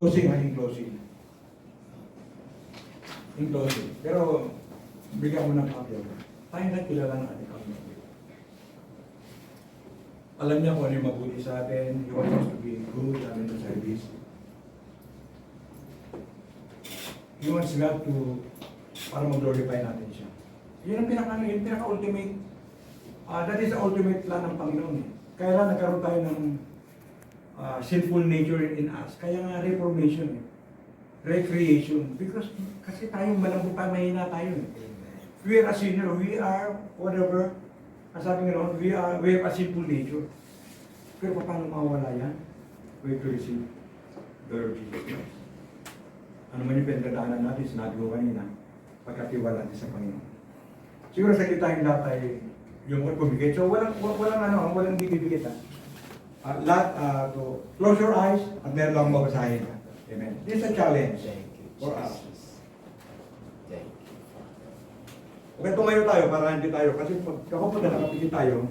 Closing, in closing. In closing. Pero, bigyan mo ng papel. Tayo na kilala ng ating community. Alam niya kung ano yung mabuti sa atin. He wants us to be good and in service. He wants God to, para mag-glorify natin siya. Yun ang pinaka-ultimate. That is the ultimate plan ng Panginoon. Kaya lang nagkaroon tayo ng sinful nature in us. Kaya nga reformation, recreation. Because kasi tayong malambot tayo, mahina tayo. We are a sinner. We are whatever. Ang sabi nga naman, we have a sinful nature. Pero paano mawala yan? We have to receive the Lord Jesus Christ. Ano man yung pinagdadaanan natin, sinabi ko kanina, pagkatiwala natin sa Panginoon. Siguro sa kita yung lahat ay yung pumigit. So walang bibigit ha. Lahat to close your eyes at meron lang mabasahin. Amen. This is a challenge for us. Thank you. Okay, tumayo tayo para hindi tayo. Kasi pag kapag nakapigit tayo,